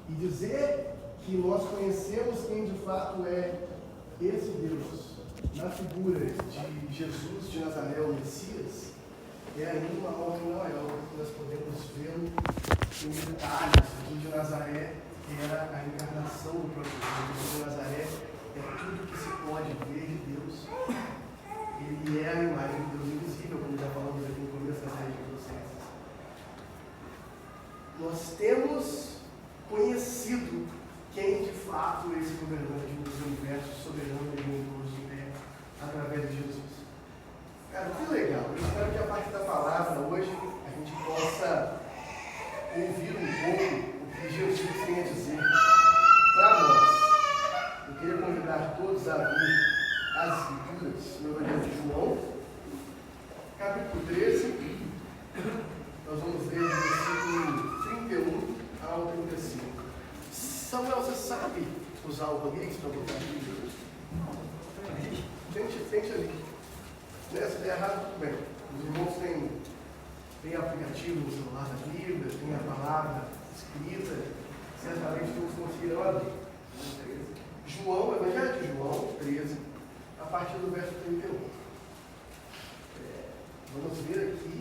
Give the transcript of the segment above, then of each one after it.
E dizer que nós conhecemos quem de fato é esse Deus, na figura de Jesus de Nazaré, o Messias, é ainda uma honra maior, porque nós podemos vê-lo em detalhes. Jesus de Nazaré era a encarnação do próprio Deus. Jesus de Nazaré é tudo que se pode ver de Deus. Ele é a imagem de Deus invisível, como já falamos aqui no começo da série de Colossenses. Nós temos conhecido quem de fato é esse governante dos universos, soberano e glorioso é, através de Jesus. Cara, que legal. Eu espero que a parte da palavra hoje a gente possa ouvir um pouco o que Jesus tem a dizer para nós. Eu queria convidar todos a abrir as Escrituras no Evangelho de João, capítulo 13. Nós vamos ler do versículo 31 ao 35. Samuel, você sabe usar o Rodrigues para botar aqui? Tente ali. Se der errado, tudo bem. Os irmãos têm aplicativo no celular da Bíblia, tem a palavra escrita, certamente todos conseguirão abrir. João, Evangelho de João 13, a partir do verso 31. Vamos ver aqui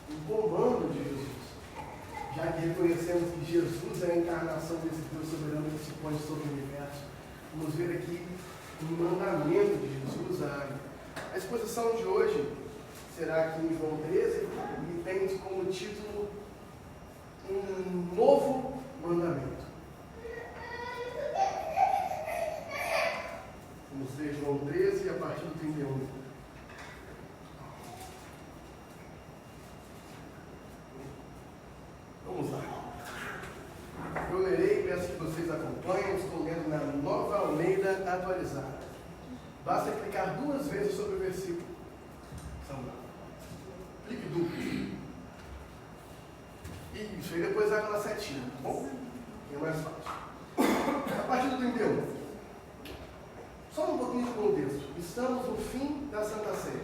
o comando de Jesus. Já que reconhecemos que Jesus é a encarnação desse Deus soberano que se põe sobre o universo, vamos ver aqui o mandamento de Jesus. A exposição de hoje será aqui em João 13 e tem como título Um Novo Mandamento. Vamos ler João 13 a partir do 31. Vamos lá. Eu lerei, peço que vocês acompanhem. Estou lendo na Nova Almeida Atualizada. Basta clicar 2 vezes sobre o versículo. Clique duplo. Isso, aí depois vai aquela setinha, tá bom? É mais fácil. A partir do 31. Só um pouquinho de contexto. Estamos no fim da Santa Ceia,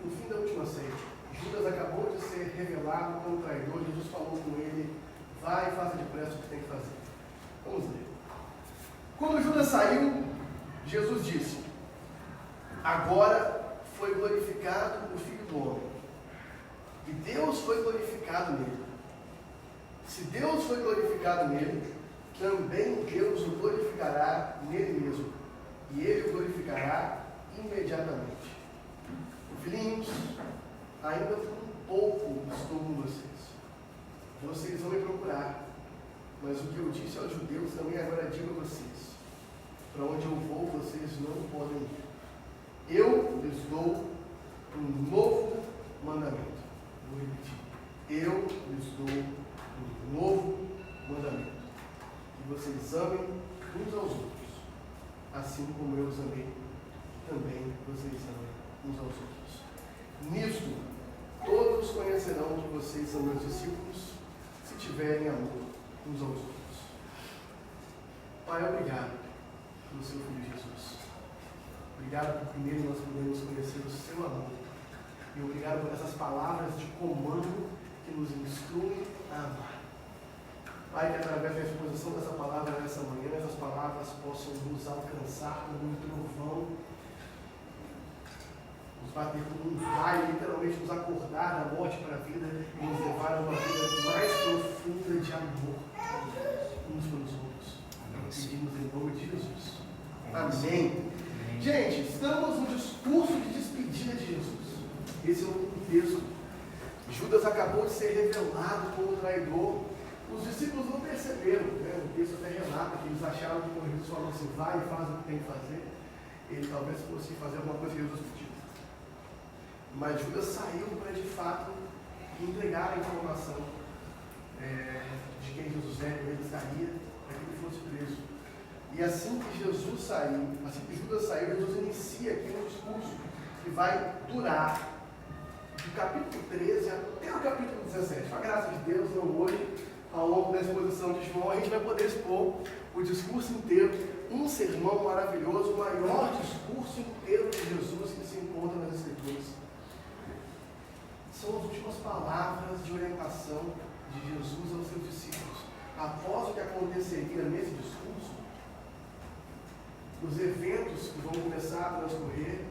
no fim da última ceia. Judas acabou de ser revelado como traidor. Jesus falou com ele: vai e faça depressa o que tem que fazer. Vamos ler. Quando Judas saiu, Jesus disse: agora foi glorificado o Filho do Homem. E Deus foi glorificado nele. Se Deus foi glorificado nele, também Deus o glorificará nele mesmo. E ele o glorificará imediatamente. Filhinhos, ainda por um pouco estou com vocês. Vocês vão me procurar. Mas o que eu disse aos judeus também agora digo a vocês: para onde eu vou, vocês não podem ir. Eu lhes dou um novo mandamento. Vou repetir. Eu lhes dou um novo mandamento. Que vocês amem uns aos outros, assim como eu os amei, também vocês amem uns aos outros. Nisto, todos conhecerão que vocês são meus discípulos, se tiverem amor uns aos outros. Pai, obrigado pelo seu Filho Jesus. Obrigado por primeiro nós podemos conhecer o seu amor. E obrigado por essas palavras de comando que nos instruem a amar. Pai, que através da exposição dessa palavra nessa manhã, essas palavras possam nos alcançar como um trovão, nos bater como um raio, literalmente nos acordar da morte para a vida e nos levar a uma vida mais profunda de amor uns pelos outros. Pedimos em nome de Jesus. Amém. Gente, estamos no discurso de despedida de Jesus. Esse é o contexto. Judas acabou de ser revelado como traidor. Os discípulos não perceberam, né? O texto até relata que eles acharam que quando Jesus falou assim: vai e faz o que tem que fazer, ele talvez fosse fazer alguma coisa que Jesus pediu. Mas Judas saiu para de fato entregar a informação de quem Jesus é, como ele estaria, para que ele fosse preso. E assim que Jesus saiu, assim que Judas saiu, Jesus inicia aqui um discurso que vai durar do capítulo 13 até o capítulo 17. Com a graça de Deus, não hoje, ao longo da exposição de João, a gente vai poder expor o discurso inteiro, um sermão maravilhoso, o maior discurso inteiro de Jesus que se encontra nas Escrituras. São as últimas palavras de orientação de Jesus aos seus discípulos. Após o que aconteceu aconteceria nesse discurso, os eventos que vão começar a transcorrer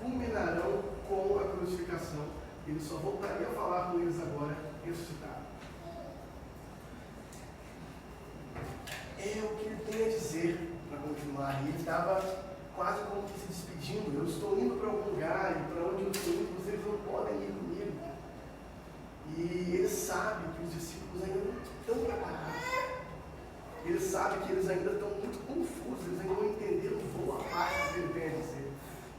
culminarão com a crucificação. Ele só voltaria a falar com eles agora, ressuscitado. É o que ele tem a dizer para continuar. E ele estava quase como que se despedindo. Eu estou indo para algum lugar, e para onde eu estou indo, vocês não podem ir comigo. E ele sabe que os discípulos ainda não estão preparados. Ele sabe que eles ainda estão muito confusos, eles ainda não entenderam boa parte do que ele tem a dizer.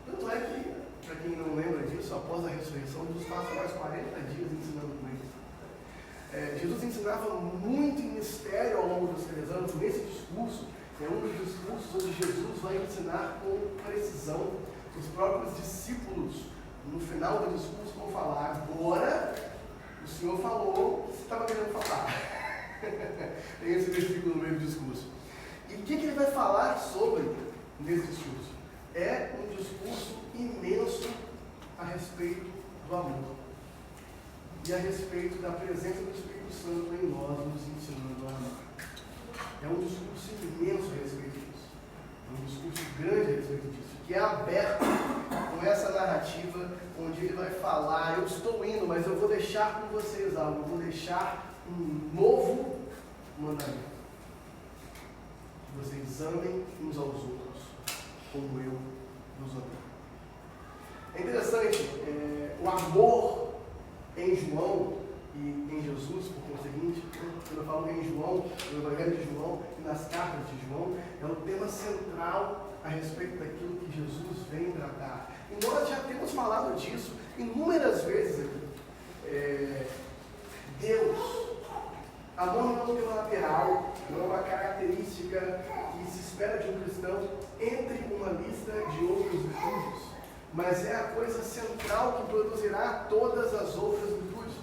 Tanto é que, para quem não lembra disso, após a ressurreição, Jesus passa mais 40 dias ensinando com eles. Jesus ensinava muito em mistério ao longo dos 3 anos. Nesse discurso, é um dos discursos onde Jesus vai ensinar com precisão. Os próprios discípulos, no final do discurso, vão falar: agora o Senhor falou o que você estava querendo falar. Tem esse versículo no meio do discurso. E o que ele vai falar sobre nesse discurso? É um discurso imenso a respeito do amor. E a respeito da presença do Espírito Santo em nós, nos ensinando a amar. É um discurso imenso a respeito disso. É um discurso grande a respeito disso, que é aberto com essa narrativa, onde ele vai falar: eu estou indo, mas eu vou deixar com vocês algo, eu vou deixar um novo mandamento. Que vocês amem uns aos outros, como eu vos amei. É interessante, o amor em João e em Jesus, por conseguinte, quando eu falo em João, no Evangelho de João e nas cartas de João, é o tema central a respeito daquilo que Jesus vem tratar. E nós já temos falado disso inúmeras vezes aqui. Deus, amor não é um tema lateral, não é uma característica que se espera de um cristão entre uma lista de outros virtudes, mas é a coisa central que produzirá todas as outras virtudes.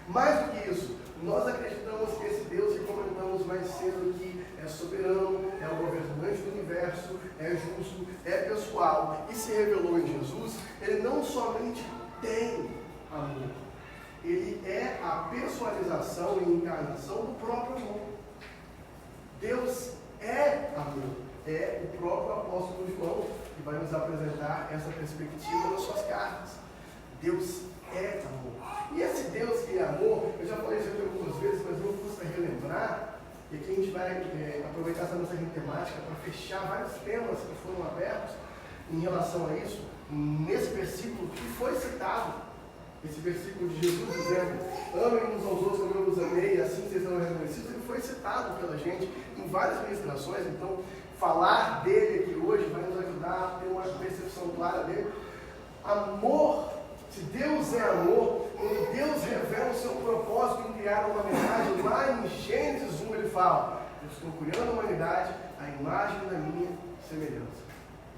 Mais do que isso, nós acreditamos que esse Deus que comentamos mais cedo, que é soberano, é o governante do universo, é justo, é pessoal e se revelou em Jesus, ele não somente tem amor, ele é a pessoalização e encarnação do próprio amor. Deus é amor, é o próprio apóstolo João que vai nos apresentar essa perspectiva nas suas cartas. Deus é amor. E esse Deus que é amor, eu já falei isso aqui algumas vezes, mas não custa relembrar, e aqui a gente vai aproveitar essa nossa temática para fechar vários temas que foram abertos em relação a isso, nesse versículo que foi citado, esse versículo de Jesus dizendo: amem uns aos outros como eu vos amei, e assim vocês serão reconhecidos. Ele foi citado pela gente em várias ministrações, então falar dele aqui hoje vai nos ajudar a ter uma percepção clara dele. Amor, se Deus é amor, quando Deus revela o seu propósito em criar a humanidade, lá em Gênesis 1 ele fala: eu estou criando a humanidade à imagem da minha semelhança.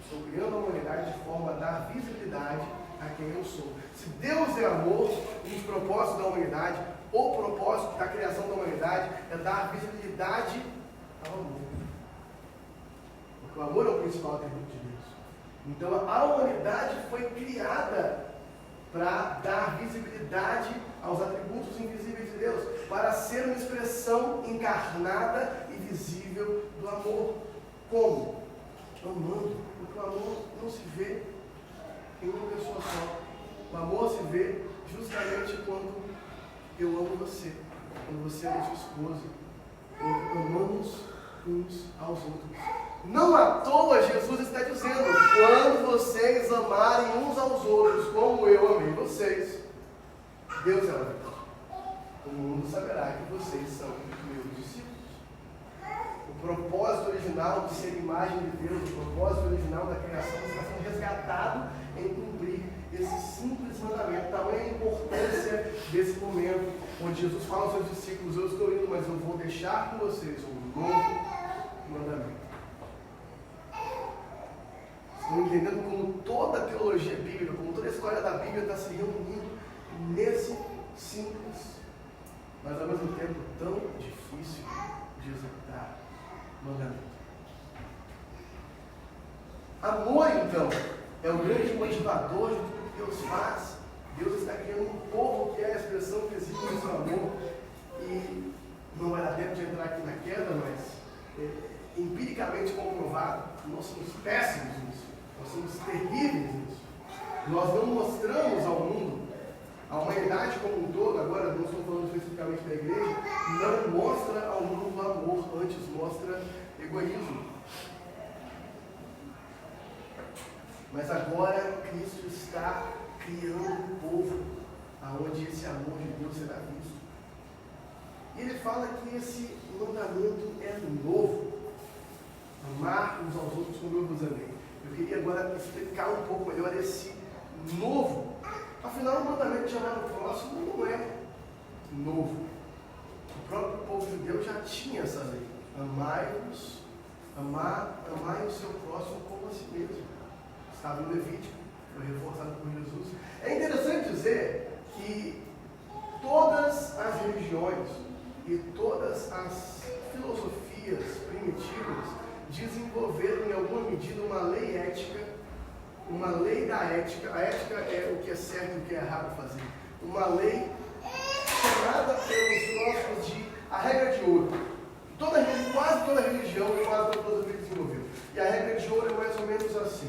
Estou criando a humanidade de forma a dar visibilidade a quem eu sou. Se Deus é amor, um dos propósitos da humanidade, o propósito da criação da humanidade é dar visibilidade ao amor. Porque o amor é o principal atributo de Deus. Então a humanidade foi criada para dar visibilidade aos atributos invisíveis de Deus, para ser uma expressão encarnada e visível do amor. Como? Amando. Porque o amor não se vê em uma pessoa só. O amor se vê justamente quando eu amo você, quando você é a sua esposa, quando amamos uns aos outros. Não à toa Jesus está dizendo: quando vocês amarem uns aos outros como eu amei vocês, Deus é a verdade. O mundo saberá que vocês são meus discípulos. O propósito original de ser imagem de Deus, o propósito original da criação está sendo resgatado em cumprir esse simples mandamento. Tamanha a importância desse momento, onde Jesus fala aos seus discípulos: eu estou indo, mas eu vou deixar com vocês um novo mandamento. Estão entendendo como toda a teologia bíblica, como toda a história da Bíblia está se reunindo nesse simples, mas ao mesmo tempo tão difícil de executar mandamento. Amor, então, é o grande motivador de tudo que Deus faz. Deus está criando um povo que é a expressão visível do seu amor. E não vai dar tempo de entrar aqui na queda, mas empiricamente comprovado, nós somos péssimos nisso. Nós somos terríveis nisso. Nós não mostramos ao mundo, a humanidade como um todo, agora não estou falando especificamente da igreja, não mostra ao mundo amor, antes mostra egoísmo. Mas agora Cristo está criando um povo aonde esse amor de Deus será visto. E ele fala que esse mandamento é novo. Amar uns aos outros como eu vos amei. Eu queria agora explicar um pouco melhor esse novo. Afinal, o mandamento de amar o próximo não é novo. O próprio povo judeu já tinha essa lei. Amai-vos, amai o seu próximo como a si mesmo. Estava no Levítico, foi reforçado por Jesus. É interessante dizer que todas as religiões e todas as filosofias primitivas desenvolveram em alguma medida uma lei ética, uma lei da ética. A ética é o que é certo e o que é errado fazer. Uma lei chamada pelos filósofos de a regra de ouro. Quase toda religião e quase toda filosofia desenvolveu. E a regra de ouro é mais ou menos assim: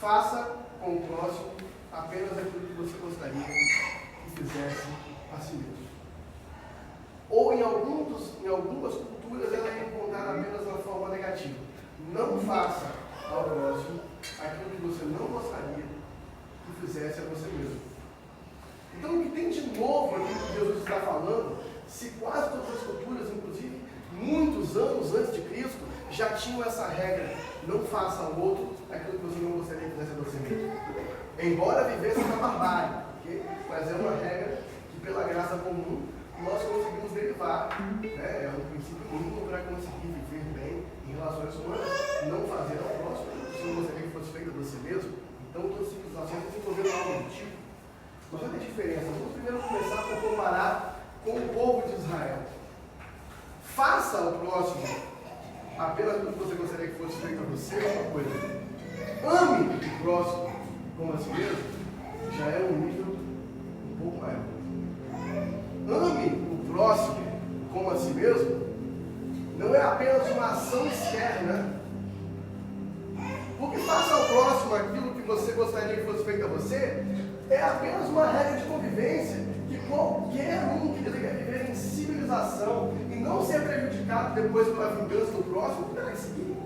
faça com o próximo apenas aquilo que você gostaria que fizesse a si mesmo. Ou em algumas culturas ela é encontrada apenas na forma negativa. Não faça ao próximo aquilo que você não gostaria que fizesse a você mesmo. Então o que tem de novo aqui que Jesus está falando, se quase todas as culturas, inclusive muitos anos antes de Cristo, já tinham essa regra: não faça ao outro aquilo que você não gostaria que fizesse a você mesmo. Embora vivesse na barbárie, okay? Mas é uma regra que pela graça comum nós conseguimos derivar, né? É um princípio mínimo para conseguir viver bem em relações humanas, não fazer ao próximo se não gostaria que fosse feito a você mesmo. Então todas as civilizações desenvolveram algo do tipo. Mas olha a diferença. Vamos primeiro começar por comparar com o povo de Israel. Faça ao próximo apenas aquilo que você gostaria que fosse feito a você, é uma coisa. Ame o próximo como a si mesmo, já é um nível um pouco maior. Ame o próximo como a si mesmo não é apenas uma ação externa. Porque faça ao próximo aquilo que você gostaria que fosse feito a você é apenas uma regra de convivência que qualquer um que deseja viver em civilização e não ser prejudicado depois pela vingança do próximo deve seguir.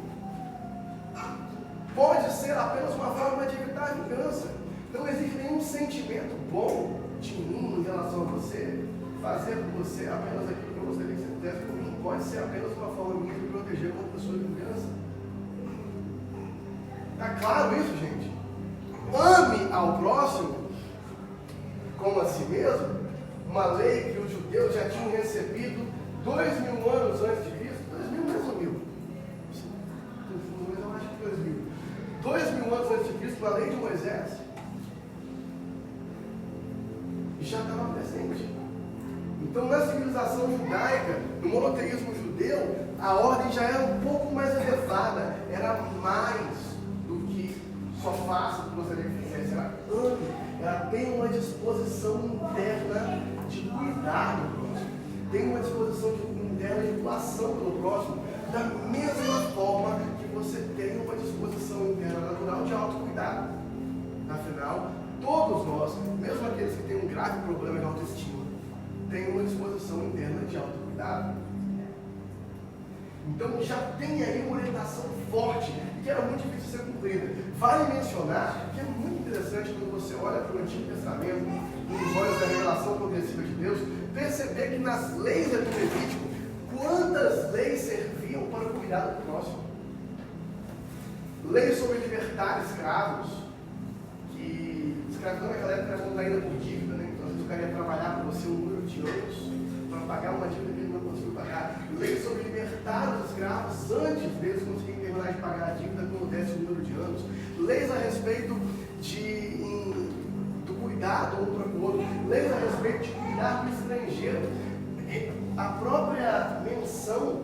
Pode ser apenas uma forma de evitar a vingança. Não existe nenhum sentimento bom de mim em relação a você. Fazer por você apenas aquilo que eu gostaria que você fizesse por mim pode ser apenas uma forma minha de proteger contra a sua vingança. Está claro isso, gente? Ame ao próximo como a si mesmo. Uma lei que os judeus já tinham recebido 2000 anos antes de Cristo. 2000 mais ou 1000? Eu acho que 2000. 2000 anos antes de Cristo, a lei de Moisés já estava presente. Então, na civilização judaica, no monoteísmo judeu, a ordem já era um pouco mais elevada, era mais do que só faça o que gostaria que fizesse, era ame, ela tem uma disposição interna de cuidar do próximo, tem uma disposição interna de doação pelo próximo, da mesma forma que você tem uma disposição interna natural de autocuidado. Afinal, todos nós, mesmo aqueles que têm um grave problema de autoestima, têm uma disposição interna de autocuidado. Então já tem aí uma orientação forte que era muito difícil de ser cumprida. Vale mencionar que é muito interessante quando você olha para o Antigo Testamento, nos olhos da revelação progressiva de Deus, perceber que nas leis do Levítico, quantas leis serviam para o cuidado do próximo. Leis sobre libertar escravos, que escravidão naquela época era contraída por dívida, né? Então às vezes o cara ia trabalhar para você um número de anos para pagar uma dívida que ele não conseguiu pagar. Leis sobre libertar os escravos antes deles conseguirem terminar de pagar a dívida quando desse o número de anos. Leis a respeito do cuidado um para o outro. Leis a respeito de cuidar do estrangeiro. A própria menção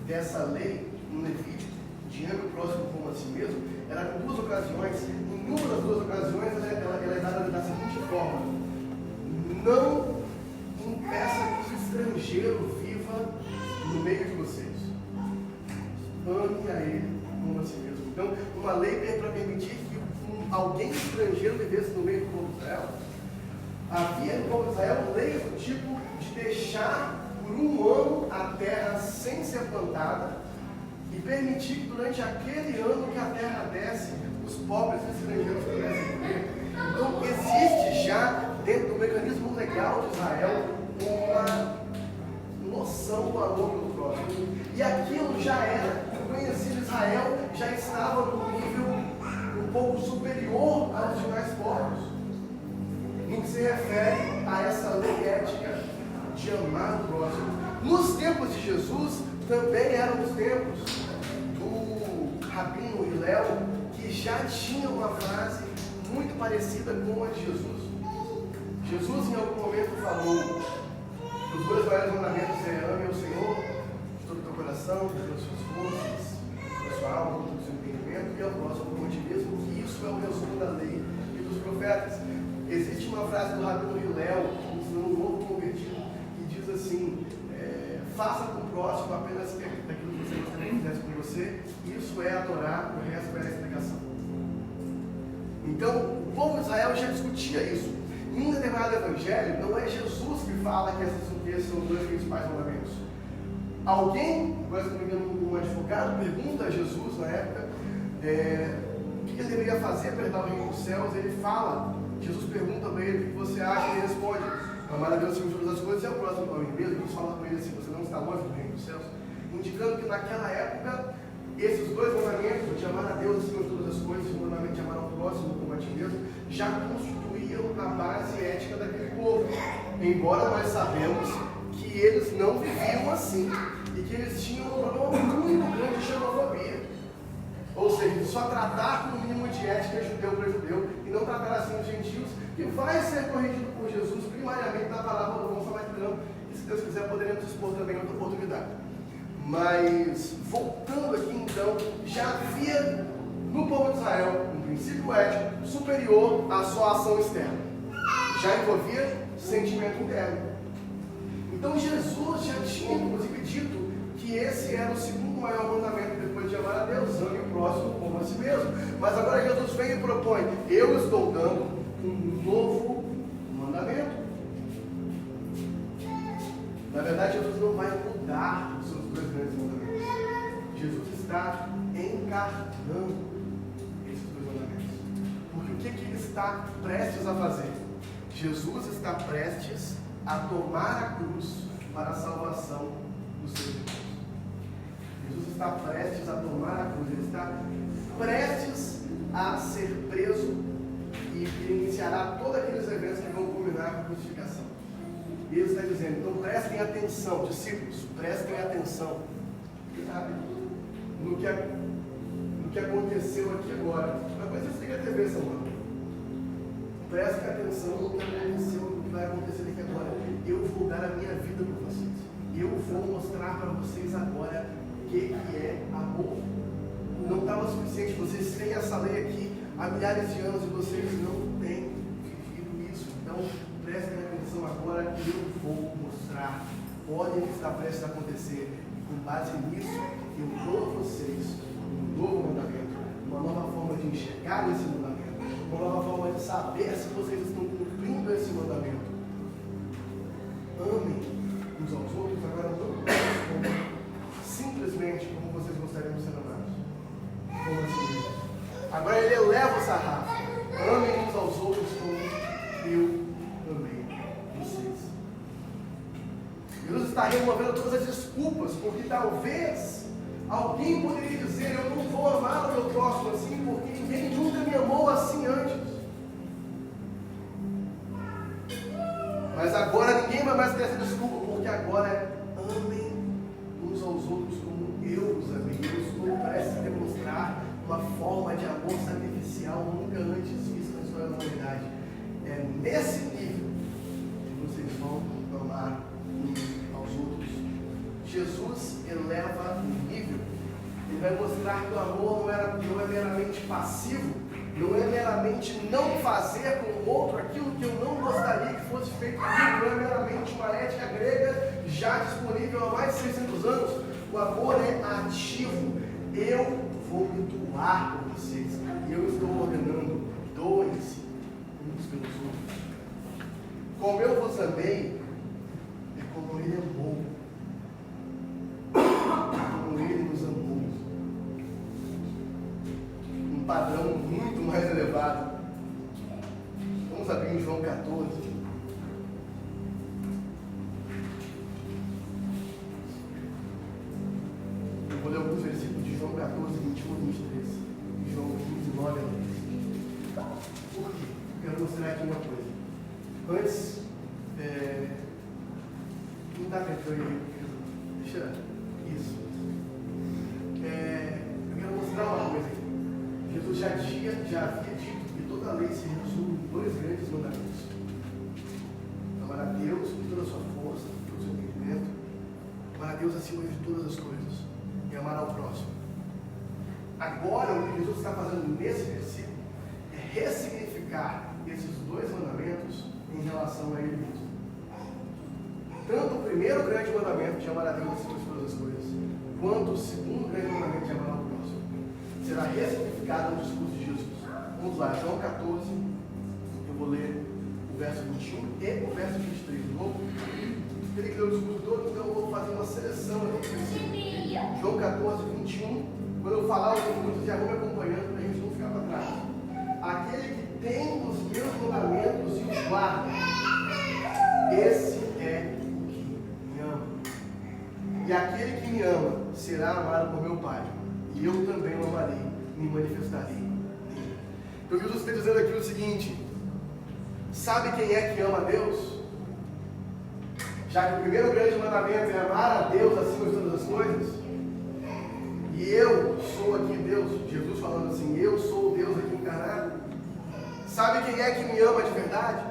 dessa lei no Levítico, de ame o próximo como a si mesmo, era em duas ocasiões. Em uma das duas ocasiões ela é dada da seguinte forma: não impeça que o estrangeiro viva no meio de você. ame a Ele como a si mesmo. Então, uma lei para permitir que alguém estrangeiro vivesse no meio do povo de Israel. Havia no povo de Israel leis do tipo de deixar por um ano a terra sem ser plantada e permitir que durante aquele ano que a terra desse, os pobres estrangeiros pudessem comer. Então, existe já dentro do mecanismo legal de Israel uma noção do amor pelo próximo. E aquilo já era conhecido. Israel já estava num nível um pouco superior aos demais povos, no que se refere a essa lei ética de amar o próximo. Nos tempos de Jesus, também eram os tempos do Rabino Hillel, que já tinha uma frase muito parecida com a de Jesus. Jesus em algum momento falou: os dois maiores mandamentos é ame ao Senhor de todo o teu coração, de todas as suas forças, da sua alma, de todo o seu entendimento, e ao próximo como a ti mesmo, que isso é o resumo da lei e dos profetas. Existe uma frase do Rabino Hillel, ensinando um novo convertido, que diz assim: faça com o próximo apenas daquilo que você gostaria que fizesse com você, isso é adorar, o resto é a explicação. Então, o povo de Israel já discutia isso. Em um determinado evangelho, não é Jesus que fala que esses são os dois principais mandamentos. Alguém, agora se não me engano, um advogado, pergunta a Jesus na época o que ele deveria fazer para herdar o reino dos céus. Ele fala, Jesus pergunta para ele: o que você acha? E ele responde: amar a Deus acima de todas as coisas e ao próximo como a mim mesmo. Jesus fala com ele assim: você não está longe do reino dos céus, indicando que naquela época esses dois mandamentos, de amar a Deus acima de todas as coisas e o mandamento de amar ao próximo como a ti mesmo, já constituíam a base ética daquele povo. Embora nós sabemos que eles não viviam assim e que eles tinham um problema muito grande de xenofobia. Ou seja, só tratar com o mínimo de ética judeu para judeu e não tratar assim os gentios, que vai ser corrigido por Jesus primariamente na palavra do bom samaritano, e se Deus quiser poderemos expor também outra oportunidade. Mas, voltando aqui então, já havia no povo de Israel um princípio ético superior à sua ação externa. Já envolvia sentimento interno. Então Jesus já tinha inclusive dito que esse era o segundo maior mandamento depois de amar a Deus: ame o próximo como a si mesmo. Mas agora Jesus vem e propõe: eu estou dando um novo mandamento. Na verdade, Jesus não vai mudar os seus dois grandes mandamentos. Jesus está encarnando esses dois mandamentos. Porque o que ele está prestes a fazer? Jesus está prestes a tomar a cruz para a salvação dos seus irmãos. Jesus está prestes a tomar a cruz. Ele está prestes a ser preso e iniciará todos aqueles eventos que vão culminar com a crucificação. E ele está dizendo: então prestem atenção, discípulos, prestem atenção no que aconteceu aqui agora. Uma coisa você liga a TV, Samuel. Prestem atenção no que aconteceu, no que vai acontecer aqui agora. Eu vou dar a minha vida por vocês. Eu vou mostrar para vocês agora o que é amor. Não estava suficiente, vocês têm essa lei aqui há milhares de anos e vocês não têm vivido isso. Então, prestem atenção agora, eu vou mostrar. Podem estar prestes a acontecer. E com base nisso, eu dou a vocês um novo mandamento, uma nova forma de enxergar esse mandamento, uma nova forma de saber se vocês estão cumprindo esse mandamento. Amem uns aos outros, agora não simplesmente como vocês gostariam de ser amados. Como assim? Agora ele eleva o sarrafo. Amem uns aos outros como eu amei vocês. Jesus está removendo todas as desculpas, porque talvez alguém poderia dizer: eu não vou amar o meu próximo assim, porque ninguém nunca me amou assim antes. Mas agora ninguém vai mais ter essa desculpa, porque agora é: amem uns aos outros como eu os amei. Eu estou prestes a demonstrar uma forma de amor sacrificial nunca antes vista na história da humanidade. É nesse nível que vocês vão amar uns aos outros. Jesus eleva o nível. Ele vai mostrar que o amor não é meramente passivo, não é meramente não fazer com o outro aquilo que eu não gostaria que fosse feito comigo, não é meramente uma ética grega já disponível há mais de 600 anos. O amor é ativo, eu vou me doar por vocês. E eu estou ordenando, doem-se uns pelos outros. Como eu vos amei, é como ele amou. Como ele nos amou. Um padrão muito mais elevado. Vamos abrir em João 14. Eu vou ler alguns versículos de João 14, 21 e 23. E João 15, 9 a 10. Por quê? Quero mostrar aqui uma coisa. Antes, não dá para eu deixa isso. Eu quero mostrar uma coisa aqui. Jesus já havia dito que toda a lei se resume em dois grandes mandamentos: amar a Deus com toda a sua força, com todo o seu entendimento, amar a Deus acima de todas as coisas e amar ao próximo. Agora, o que Jesus está fazendo nesse versículo é ressignificar esses dois mandamentos em relação a ele mesmo. Tanto o primeiro grande mandamento de amar a Deus acima de todas as coisas, quanto o segundo grande mandamento de amar ao próximo, será ressignificado no discurso de Jesus. Vamos lá, João 14, eu vou ler o verso 21 e o verso 23. Eu vou ter que ler o discurso todo, então eu vou fazer uma seleção aqui. João 14, 21. Quando eu falar os discursos, já vou me acompanhando para a gente não ficar para trás. Aquele que tem os meus mandamentos e os guarda, esse é o que me ama. E aquele que me ama será amado por meu Pai, e eu também o amarei, me manifestarei nele. Então Jesus está dizendo aqui o seguinte: sabe quem é que ama a Deus? Já que o primeiro grande mandamento é amar a Deus acima de todas as coisas, e eu sou aqui Deus, Jesus falando assim, eu sou o Deus aqui encarnado. Sabe quem é que me ama de verdade?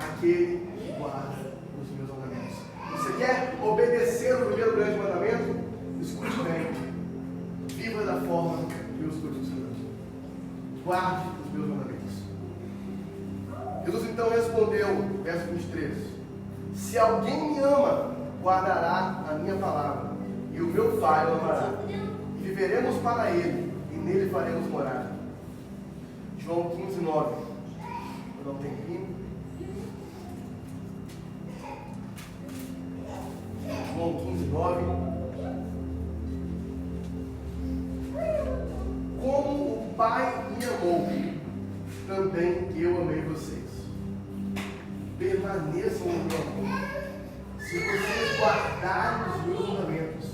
Aquele que guarda os meus mandamentos. Você quer obedecer o primeiro grande mandamento? Escute bem. Viva da forma que eu estou te ensinando. Guarde os meus mandamentos. Jesus então respondeu, verso 23: se alguém me ama, guardará a minha palavra, e o meu Pai o amará. E viveremos para ele, e nele faremos morada. João 15, 9. Eu não tenho tempinho. João 15, 9. Como o Pai me amou, também eu amei vocês. Permaneçam no meu amor. Se vocês guardarem os meus mandamentos,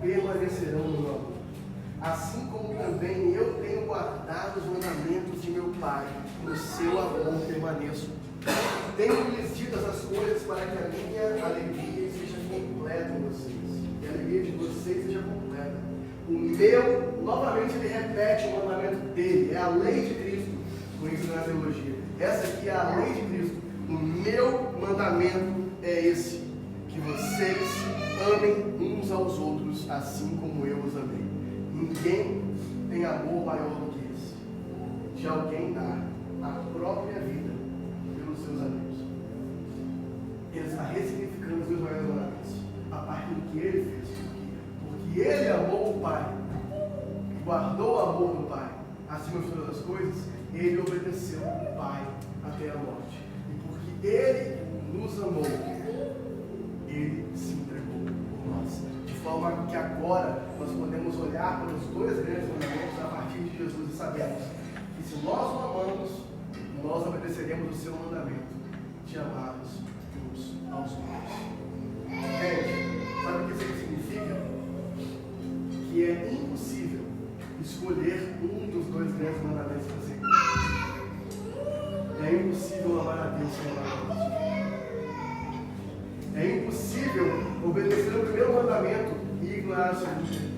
permanecerão no meu amor. Assim como também eu tenho guardado os mandamentos de meu Pai, no seu amor permaneço. Tenho lhes dito essas coisas para que a minha alegria seja completa em vocês, e a alegria de vocês seja completa. O meu, novamente ele repete o mandamento dele, é a lei de Cristo, conhecido na teologia. Essa aqui é a lei de Cristo. O meu mandamento é esse: que vocês amem uns aos outros, assim como eu os amei. Ninguém tem amor maior do que esse, de alguém dar a própria vida pelos seus amigos. Ele está ressignificando os seus maiores mandamentos a partir do que ele fez. Porque ele amou o Pai, e guardou o amor do Pai acima de todas as coisas, ele obedeceu o Pai até a morte. E porque ele nos amou, ele se entregou por nós. De forma que agora nós podemos olhar para os dois grandes mandamentos a partir de Jesus e sabemos que se nós o amamos, nós obedeceremos o seu mandamento de amarmos uns aos outros. Gente, sabe o que isso significa? Que é impossível escolher um dos dois grandes mandamentos para seguir. É impossível amar a Deus sem amar a Deus. É impossível obedecer o primeiro mandamento e ignorar o segundo.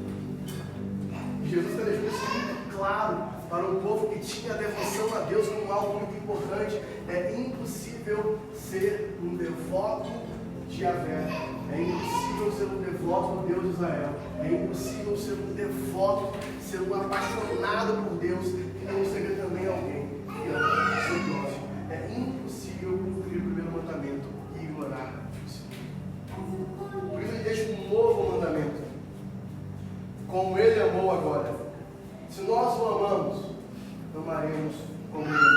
Jesus está deixando isso muito claro para um povo que tinha a devoção a Deus como algo muito importante. É impossível ser um devoto de Yahvé. É impossível ser um devoto do Deus de Israel. É impossível ser um devoto, ser um apaixonado por Deus que não seja também alguém que ama o seu próximo. É impossível cumprir o primeiro mandamento e ignorar o segundo. Por isso ele deixa um novo mandamento. Como ele amou amou agora. Se nós o amamos, amaremos como ele amou.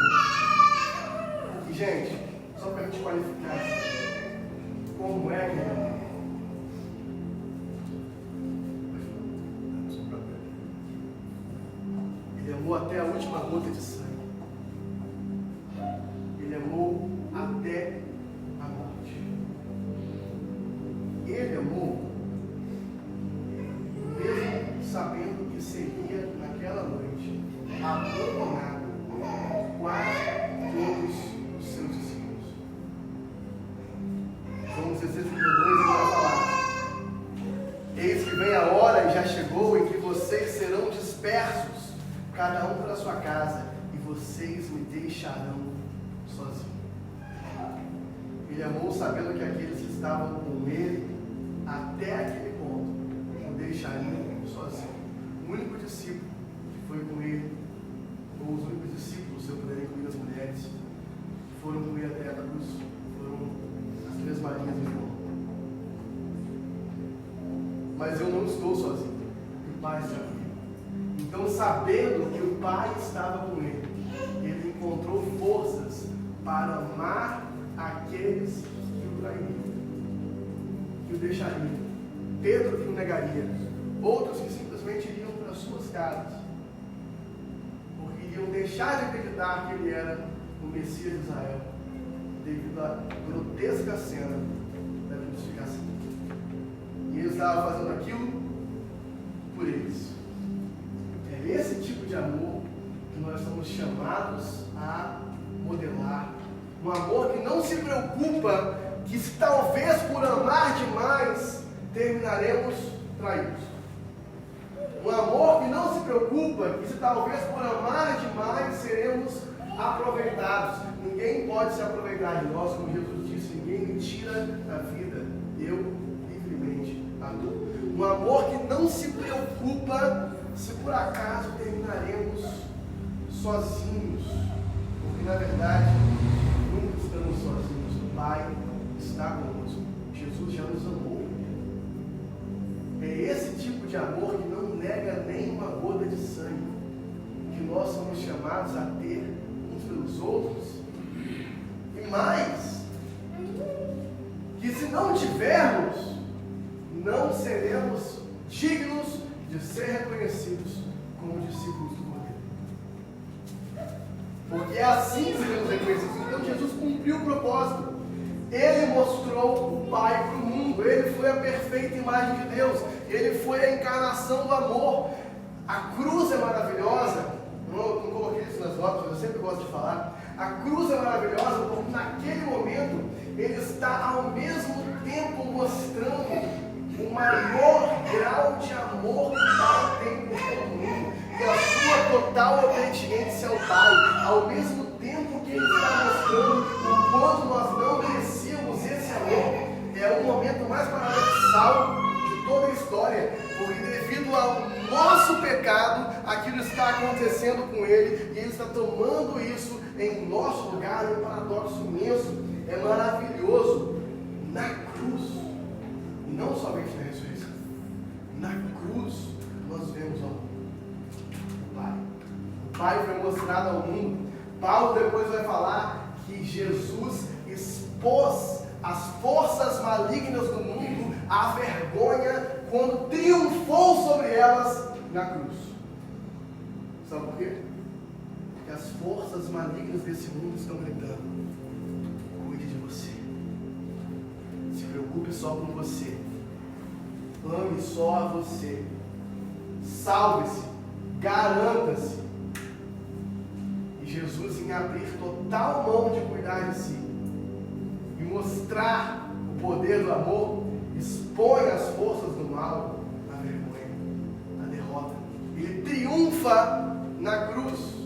E, gente, só para a gente qualificar, como é que ele amou? Ele amou até a última gota de sangue. Ele amou até a morte. Ele amou, mesmo sabendo que seria naquela noite abandonado por quase todos os seus discípulos. João 16:32 ele vai falar: eis que vem a hora e já chegou em que vocês serão dispersos, cada um para a sua casa, e vocês me deixarão sozinho. Ele amou sabendo que aqueles que estavam com ele até aquele ponto o deixariam sozinho. O único discípulo que foi com ele, ou os únicos discípulos, se eu puder incluir as mulheres, que foram com ele até a cruz, foram as 3 Marias de João. Mas eu não estou sozinho, o Pai está comigo. Então, sabendo que o Pai estava com ele, ele encontrou forças para amar aqueles que o trairiam, que o deixariam. Pedro que o negaria, outros que simplesmente iriam para suas casas, porque iriam deixar de acreditar que ele era o Messias de Israel, devido à grotesca cena da crucificação. E ele estava fazendo aquilo por eles. É esse tipo de amor que nós somos chamados a modelar. Um amor que não se preocupa que se talvez por amar demais terminaremos traídos. Um amor que não se preocupa que se talvez por amar demais seremos aproveitados. Ninguém pode se aproveitar de nós, como Jesus disse, ninguém me tira a vida, eu livremente a dou. Um amor que não se preocupa se por acaso terminaremos sozinhos, porque na verdade nunca estamos sozinhos. O Pai está conosco. Jesus já nos amou. É esse tipo de amor que não nega nem uma gota de sangue, que nós somos chamados a ter uns pelos outros. E mais, que se não tivermos, não seremos dignos de ser reconhecidos como discípulos do Cordeiro. Porque é assim que seremos reconhecidos. Então Jesus cumpriu o propósito. Ele mostrou o Pai para o mundo. Ele foi a perfeita imagem de Deus. Ele foi a encarnação do amor. A cruz é maravilhosa. Não coloquei isso nas notas, mas eu sempre gosto de falar. A cruz é maravilhosa porque naquele momento ele está ao mesmo tempo mostrando o maior grau de amor que o Pai tem por todo mundo e a sua total obediência ao Pai, ao mesmo tempo que ele está mostrando o quanto nós não merecíamos esse amor. É o momento mais paradoxal de toda a história, porque devido ao nosso pecado, aquilo está acontecendo com ele e ele está tomando isso em nosso lugar. É um paradoxo imenso, é maravilhoso. Na cruz, não somente na ressurreição, na cruz nós vemos o Pai. O Pai foi mostrado ao mundo. Paulo depois vai falar que Jesus expôs as forças malignas do mundo à vergonha quando triunfou sobre elas na cruz. Sabe por quê? Porque as forças malignas desse mundo estão gritando: cuide de você, se preocupe só com você, ame só a você, salve-se, garanta-se. E Jesus, em abrir total mão de cuidar de si e mostrar o poder do amor, expõe as forças do mal à vergonha, à derrota. Ele triunfa na cruz.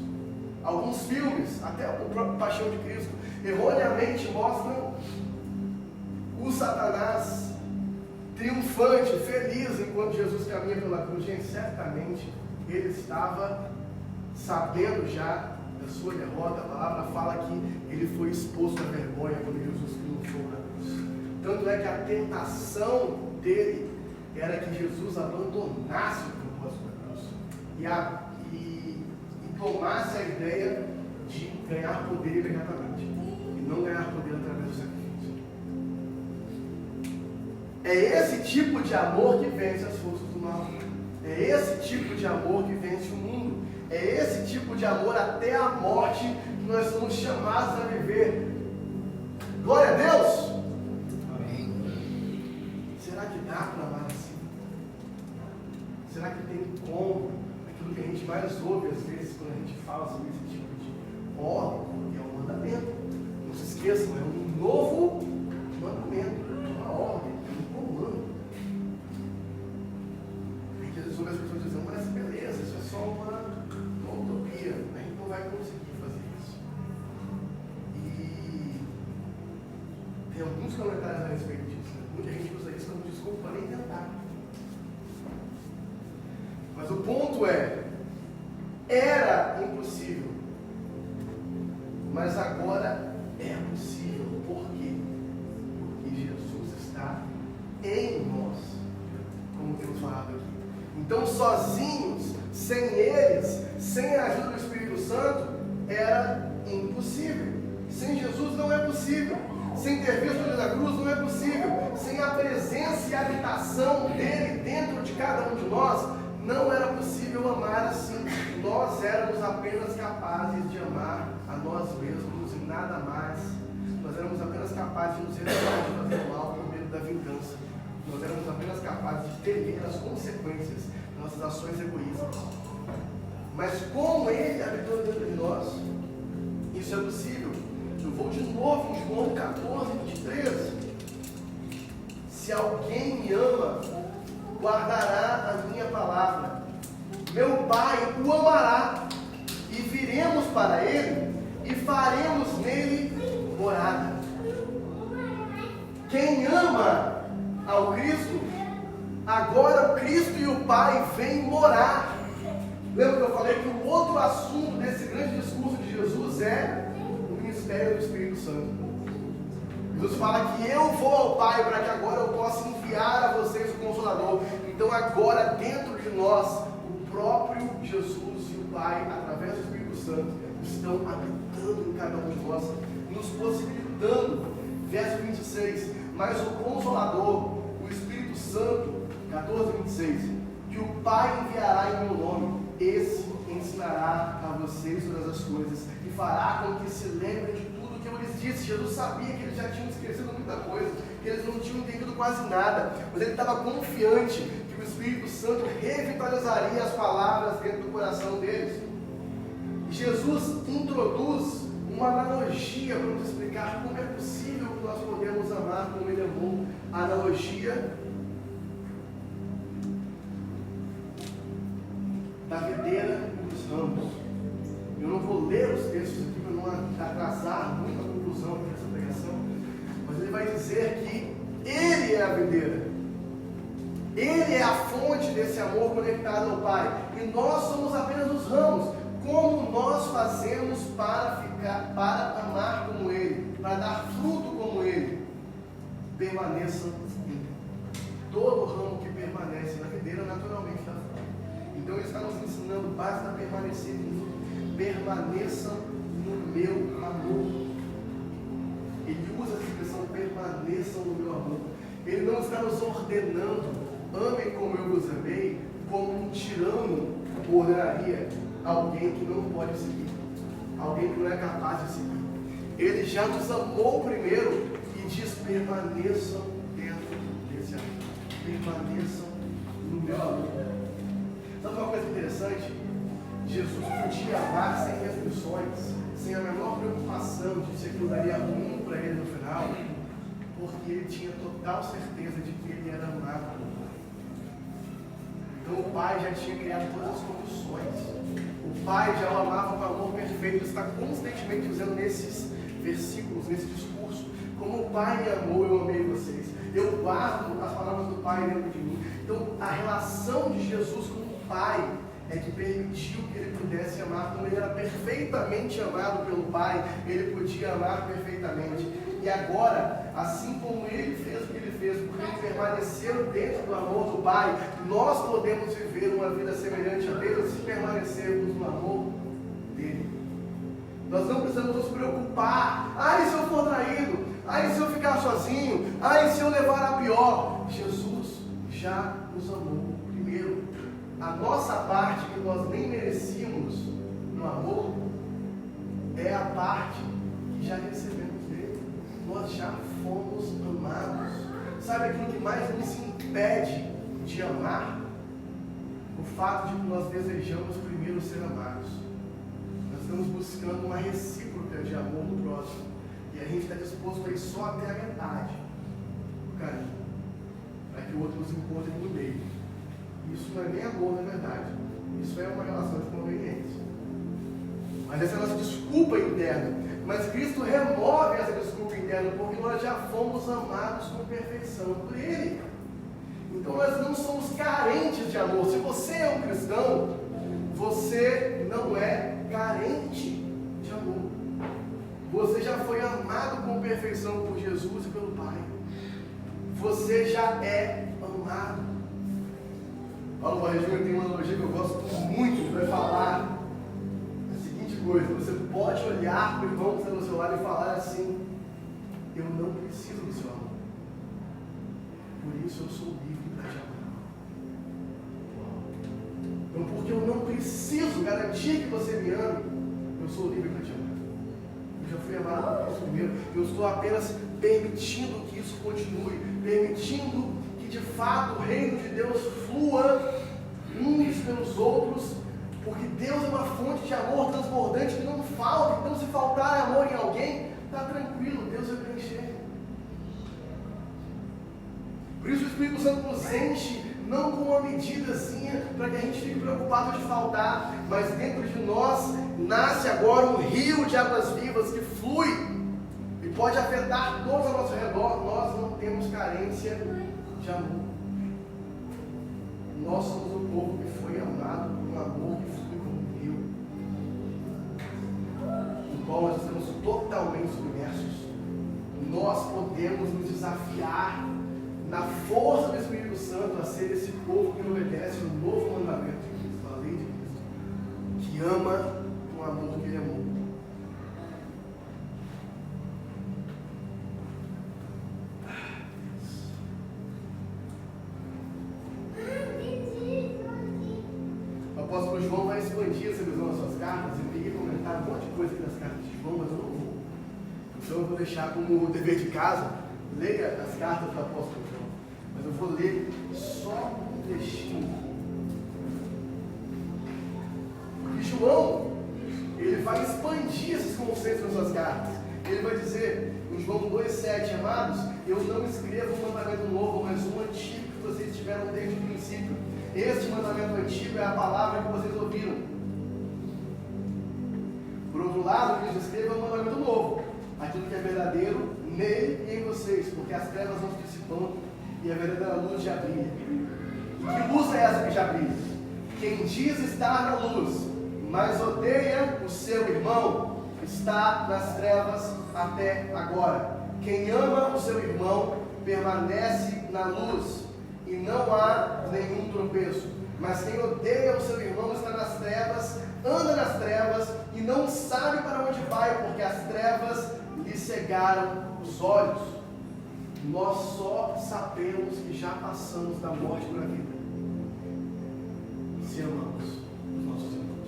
Alguns filmes, até o próprio Paixão de Cristo, erroneamente mostram o Satanás triunfante, feliz, enquanto Jesus caminha pela cruz. Gente, certamente ele estava sabendo já da sua derrota. A palavra fala que ele foi exposto à vergonha quando Jesus triunfou na cruz. Tanto é que a tentação dele era que Jesus abandonasse o propósito da cruz. e tomasse a ideia de ganhar poder imediatamente e não ganhar poder através do sacrifício. É esse tipo de amor que vence as forças do mal. É esse tipo de amor que vence o mundo. É esse tipo de amor até a morte que nós somos chamados a viver. Glória a Deus! Amém. Será que dá para amar assim? Será que tem como? Aquilo que a gente mais ouve às vezes quando a gente fala sobre esse tipo de ordem, é um mandamento. Não se esqueçam, é um novo mandamento, uma ordem, um comando. E que às vezes as pessoas dizem, mas beleza, isso é só uma utopia, a gente não vai conseguir fazer isso. E tem alguns comentários a respeito disso. Muita gente usa isso como desculpa para nem tentar. Mas o ponto era impossível, mas agora é possível. Por quê? Porque Jesus está em nós, como temos falado aqui. Então, sozinhos, sem eles, sem a ajuda do Espírito Santo, era impossível. Sem Jesus não é possível. Sem ter visto ele na cruz não é possível. Sem a presença e a habitação dele dentro de cada um de nós, não era possível amar assim. Nós éramos apenas capazes de amar a nós mesmos e nada mais. Nós éramos apenas capazes de nos retirar de fazer o mal por medo da vingança. Nós éramos apenas capazes de temer as consequências das nossas ações egoístas. Mas como Ele habitou dentro de nós, isso é possível. Eu vou de novo em João 14, 23. Se alguém me ama, guardará a minha palavra. Meu Pai o amará, e viremos para Ele, e faremos nele morada. Quem ama ao Cristo, agora o Cristo e o Pai vêm morar. Lembra que eu falei que o outro assunto desse grande discurso de Jesus é o ministério do Espírito Santo. Jesus fala que eu vou ao Pai para que agora eu possa enviar a vocês o Consolador. Então agora dentro de nós, o próprio Jesus e o Pai, através do Espírito Santo, estão habitando em cada um de nós, nos possibilitando. Verso 26, mas o Consolador, o Espírito Santo, 14, 26, que o Pai enviará em meu nome, esse ensinará a vocês todas as coisas e fará com que se lembrem de tudo que eu lhes disse. Jesus sabia que eles já tinham esquecido muita coisa, que eles não tinham entendido quase nada, mas ele estava confiante que o Espírito Santo revitalizaria as palavras dentro do coração deles. E Jesus introduz uma analogia para nos explicar como é possível que nós podemos amar como Ele amou. A analogia da videira e dos ramos. Eu não vou ler os textos aqui para não atrasar muito a conclusão dessa pregação, mas ele vai dizer que Ele é a videira, Ele é a fonte desse amor conectado ao Pai, e nós somos apenas os ramos. Como nós fazemos para amar como Ele, para dar fruto como Ele? Permaneçam em mim. Todo ramo que permanece na videira naturalmente dá fruto. Então Ele está nos ensinando, basta permanecer em mim. Permaneçam no meu amor. Ele usa essa expressão, permaneçam no meu amor. Ele não está nos ordenando, amem como eu vos amei, como um tirano ordenaria alguém que não pode seguir, alguém que não é capaz de seguir. Ele já nos amou primeiro e diz: permaneçam dentro desse amor, permaneçam no meu amor. Sabe uma coisa interessante? Jesus podia amar sem restrições, sem a menor preocupação de se aquilo daria ruim para ele no final, porque ele tinha total certeza de que ele era amado pelo Pai. Então o Pai já tinha criado todas as condições. O Pai já o amava com amor perfeito. Ele está constantemente dizendo nesses versículos, nesse discurso: como o Pai me amou, eu amei vocês. Eu guardo as palavras do Pai dentro de mim. Então a relação de Jesus com o Pai é que permitiu que ele pudesse amar. Como ele era perfeitamente amado pelo Pai, ele podia amar perfeitamente. E agora, assim como ele fez o que ele fez, porque ele permaneceram dentro do amor do Pai, nós podemos viver uma vida semelhante a Deus se permanecermos no amor dele. Nós não precisamos nos preocupar. Ai, se eu for traído. Ai, se eu ficar sozinho. Ai, se eu levar a pior. Jesus já nos amou primeiro. A nossa parte que nós nem merecíamos no amor é a parte que já recebemos dele. Nós já fomos amados. Sabe aquilo que mais nos impede de amar? O fato de que nós desejamos primeiro ser amados. Nós estamos buscando uma recíproca de amor no próximo. E a gente está disposto a ir só até a metade do caminho, para que o outro nos encontre no meio. Isso não é nem amor, na verdade. Isso é uma relação de conveniência. Mas essa é a nossa desculpa interna. Mas Cristo remove essa desculpa interna, porque nós já fomos amados com perfeição por Ele. Então nós não somos carentes de amor. Se você é um cristão, você não é carente de amor. Você já foi amado com perfeição por Jesus e pelo Pai. Você já é amado. Paulo Barreiro tem uma analogia que eu gosto muito para falar a seguinte coisa: você pode olhar para o irmão que está do seu lado e falar assim: eu não preciso do seu amor, por isso eu sou livre para te amar. Então, porque eu não preciso garantir que você me ame, eu sou livre para te amar. Eu já fui amado por Deus primeiro. Eu estou apenas permitindo que isso continue, permitindo que de fato o reino de Deus flua uns pelos outros, porque Deus é uma fonte de amor transbordante que não falta. Então, se faltar amor em alguém, está tranquilo, Deus vai preencher. Por isso o Espírito Santo nos enche, não com uma medidazinha para que a gente fique preocupado de faltar, mas dentro de nós nasce agora um rio de águas vivas que flui e pode afetar todos ao nosso redor. Nós não temos carência de amor. Nós somos um povo que foi amado por um amor que flui como um rio, no qual nós estamos totalmente submersos. Nós podemos nos desafiar na força do Espírito Santo a ser esse povo que obedece o novo mandamento de Cristo, a lei de Cristo, que ama com amor que Ele amou. O apóstolo João vai expandir essa visão nas suas cartas. Eu queria comentar um monte de coisa aqui nas cartas de João, mas eu não vou. Então eu vou deixar como dever de casa, leia as cartas do apóstolo João. Mas eu vou ler só um trechinho. Porque João, ele vai expandir esses conceitos nas suas cartas. Ele vai dizer, em João 2,7, amados, eu não escrevo um mandamento novo, mas um antigo que vocês tiveram desde o princípio. Este mandamento antigo é a palavra que vocês ouviram. Por outro lado, o que eu escrevo é um mandamento novo, aquilo que é verdadeiro nele e em vocês, porque as trevas vão se dissipando e a verdadeira luz já brilha. E que luz é essa que já brilha? Quem diz estar na luz, mas odeia o seu irmão, está nas trevas até agora. Quem ama o seu irmão permanece na luz e não há nenhum tropeço. Mas quem odeia o seu irmão está nas trevas, anda nas trevas e não sabe para onde vai, porque as trevas lhe cegaram os olhos. Nós só sabemos que já passamos da morte para a vida se amamos os nossos irmãos.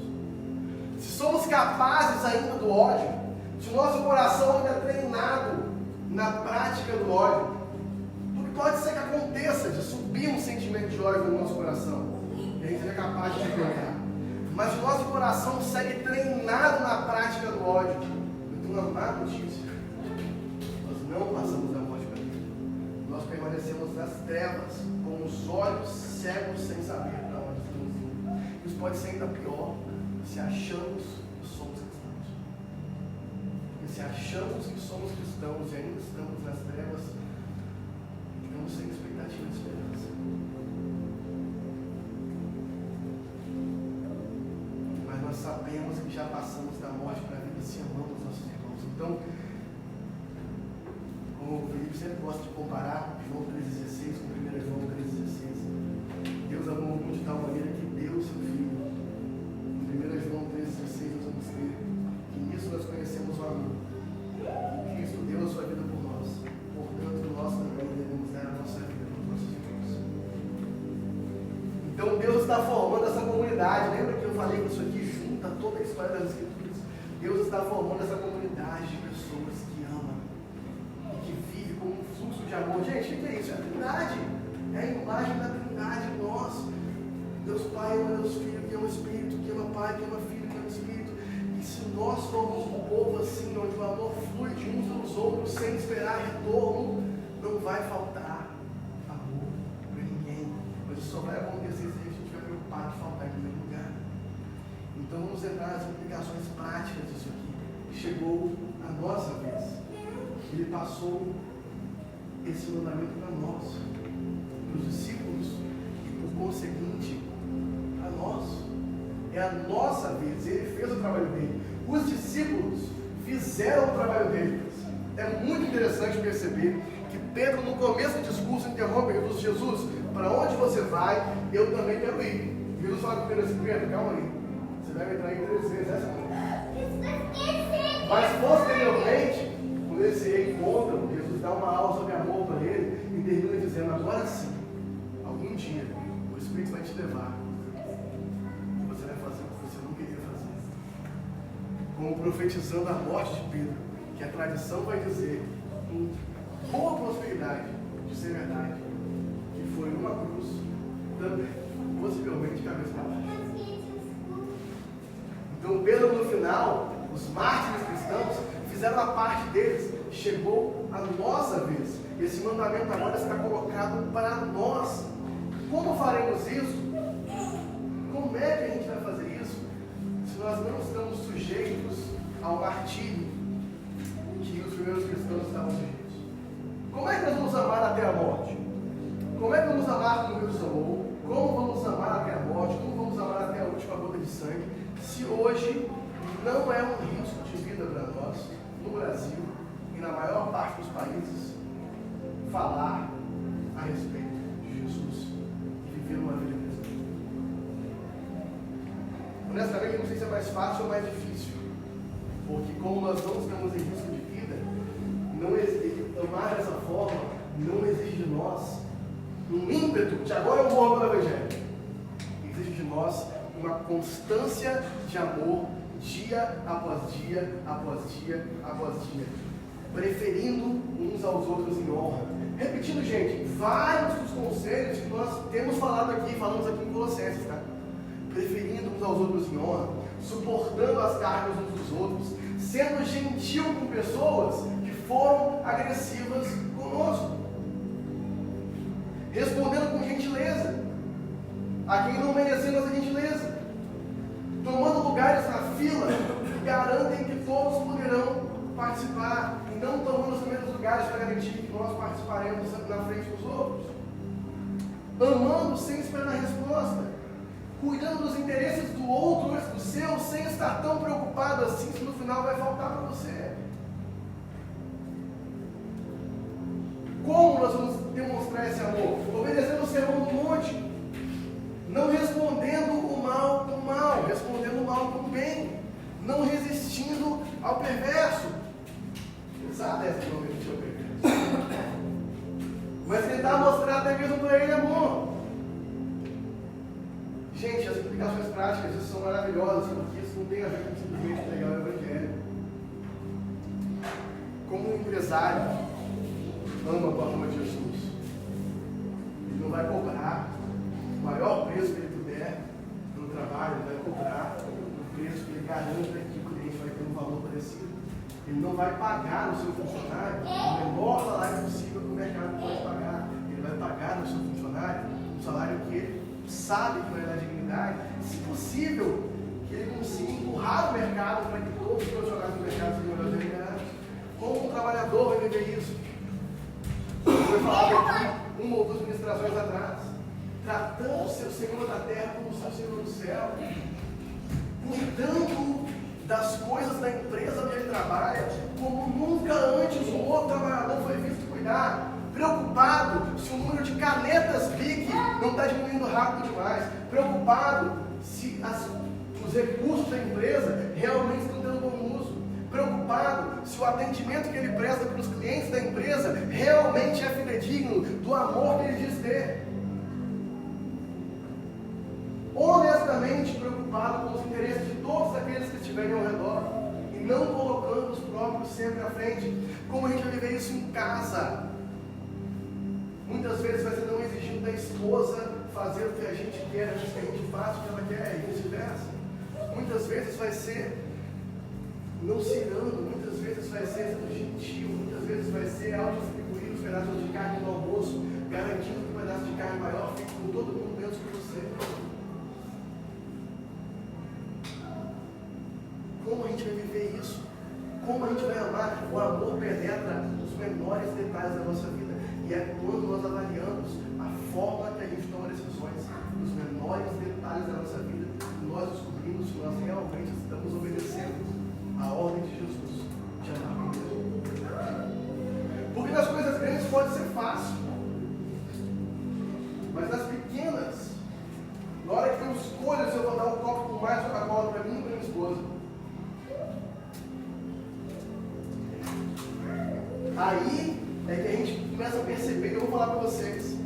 Se somos capazes ainda do ódio, se o nosso coração ainda é treinado na prática do ódio, porque pode ser que aconteça de subir um sentimento de ódio no nosso coração e a gente seja capaz de enfrentar, mas se o nosso coração segue treinado na prática do ódio, eu tenho uma má notícia: nós não passamos da morte para a vida. Nós permanecemos nas trevas, com os olhos cegos, sem saber para onde estamos indo. Isso pode ser ainda pior se achamos que somos cristãos. Porque se achamos que somos cristãos e ainda estamos nas trevas, ficamos sem expectativa de esperança. Mas nós sabemos que já passamos da morte para a vida se amamos nossos irmãos. Então, como o Felipe sempre gosta de comparar João 3,16 com 1 Então Deus está formando essa comunidade. Lembra que eu falei que isso aqui junta toda a história das Escrituras? Deus está formando essa comunidade de pessoas que amam e que vivem com um fluxo de amor. Gente, o que é isso? É a Trindade. É a imagem da Trindade em nós. Deus Pai ama Deus Filho, que ama o Espírito, que ama Pai, que ama Filho, que ama o Espírito. E se nós formos um povo assim, onde o amor flui de uns pelos outros, sem esperar retorno, não vai faltar amor para ninguém. Mas isso só vai acontecer se a gente estiver preocupado de faltar em primeiro lugar. Então vamos entrar nas implicações práticas disso aqui. Chegou a nossa vez. Ele passou esse mandamento para nós, para os discípulos e por conseguinte a nós. É a nossa vez. Ele fez o trabalho dele. Os discípulos fizeram o trabalho deles. É muito interessante perceber que Pedro, no começo do discurso, interrompe Jesus: Jesus, para onde você vai? Eu também quero ir. Jesus fala com Pedro assim: Pedro, calma aí. Você deve entrar em 3 vezes essa manhã. Mas posteriormente, quando eles se reencontram, Jesus dá uma aula sobre amor para ele e termina dizendo: agora sim, algum dia, o Espírito vai te levar. Você vai fazer o que você não queria fazer. Como profetizando a morte de Pedro, que a tradição vai dizer, com boa prosperidade de ser verdade, que foi numa cruz, também, possivelmente cabeça para baixo. Então Pedro, no final, os mártires cristãos fizeram a parte deles. Chegou a nossa vez. Esse mandamento agora está colocado para nós. Como faremos isso? Como é que a gente vai fazer isso se nós não estamos sujeitos ao martírio que os primeiros cristãos estavam sujeitos? Como é que nós vamos amar até a morte? Como é que vamos amar como Deus amou? Como vamos amar até a morte? Como vamos amar até a última gota de sangue? Se hoje não é um risco de vida para nós, no Brasil e na maior parte dos países, falar a respeito de Jesus e viver uma vida cristã. Honestamente, eu não sei se é mais fácil ou mais difícil, porque como nós não estamos em risco de vida, amar dessa forma não exige de nós um ímpeto de agora eu morro pelo Evangelho. Exige de nós uma constância de amor, dia após dia, após dia, após dia, preferindo uns aos outros em honra. Repetindo, gente, vários dos conselhos que nós temos falado aqui, falamos aqui em Colossenses, tá? Preferindo uns aos outros em honra, suportando as cargas uns dos outros, sendo gentil com pessoas que foram agressivas conosco, respondendo com gentileza a quem não merecia nossa gentileza, tomando lugares na fila que garantem que todos poderão participar, e não tomando os primeiros lugares para garantir que nós participaremos na frente dos outros, amando sem esperar a resposta, cuidando dos interesses do outro antes do seu, sem estar tão preocupado assim se no final vai faltar para você. Como nós vamos demonstrar esse amor? Obedecendo o sermão do monte, não respondendo o mal com o mal, respondendo o mal com o bem, não resistindo ao perverso. Pesada essa que não resistiu ao perverso. Mas tentar mostrar até mesmo para ele amor. Gente, as implicações práticas disso são maravilhosas, porque isso não tem a ver com simplesmente pregar o Evangelho. Como um empresário ama a forma de Jesus, ele não vai cobrar o maior preço que ele puder no trabalho, ele vai cobrar o preço que ele garanta que o cliente vai ter um valor parecido. Ele não vai pagar no seu funcionário o menor salário possível que o mercado pode pagar. Ele vai pagar no seu funcionário um salário que ele sabe que vai dar dignidade, se possível, que ele consiga empurrar o mercado para que todos os profissionais do mercado sejam melhores remunerados. Como um trabalhador vai viver isso? Foi falado aqui uma ou duas ministrações atrás, tratando o seu Senhor da terra como o seu Senhor do céu, cuidando das coisas da empresa onde ele trabalha, como nunca antes um outro trabalhador foi visto cuidar, preocupado se o número de canetas BIC não está diminuindo rápido demais, preocupado se os recursos da empresa realmente estão tendo bom uso, preocupado se o atendimento que ele presta para os clientes da empresa realmente é fidedigno do amor que ele diz ter. somente preocupado com os interesses de todos aqueles que estiverem ao redor e não colocando os próprios sempre à frente. Como a gente vai viver isso em casa? Muitas vezes vai ser não exigindo da esposa fazer o que a gente quer, antes que a gente faça o que ela quer, e vice-versa. Muitas vezes vai ser não se irando, muitas vezes vai ser sendo gentil, muitas vezes vai ser auto-distribuir os pedaços de carne no almoço, garantindo que um pedaço de carne maior fique com todo mundo menos com você. Como a gente vai viver isso? Como a gente vai amar? O amor penetra os menores detalhes da nossa vida. E é quando nós avaliamos a forma que a gente toma decisões, os menores detalhes da nossa vida, nós descobrimos que nós realmente estamos obedecendo a ordem de Jesus de amar primeiro. Porque nas coisas grandes pode ser fácil, mas nas pequenas, na hora que eu escolho se eu vou dar um copo com mais Coca-Cola para mim e para minha esposa, aí é que a gente começa a perceber. Eu vou falar para vocês,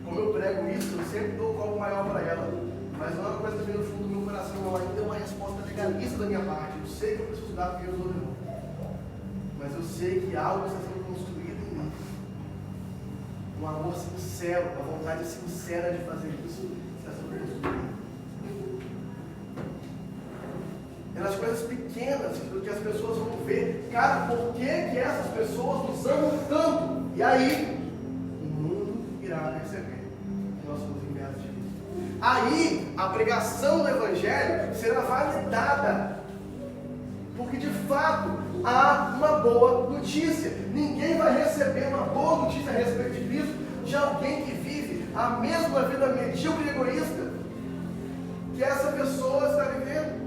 como eu prego isso, eu sempre dou o copo maior para ela, mas não é uma coisa que vem no fundo do meu coração, não. Ainda é uma resposta legalista da minha parte. Eu sei que eu preciso dar porque eu sou irmão, mas eu sei que algo está sendo construído em mim, um amor sincero, uma vontade sincera de fazer isso está sendo construído. É nas coisas pequenas que as pessoas vão ver, cara, por que essas pessoas nos amam tanto? E aí, o mundo irá perceber que nós somos enviados de Cristo. Aí, a pregação do Evangelho será validada, porque de fato há uma boa notícia. Ninguém vai receber uma boa notícia a respeito de Cristo de alguém que vive a mesma vida medíocre e egoísta que essa pessoa está vivendo.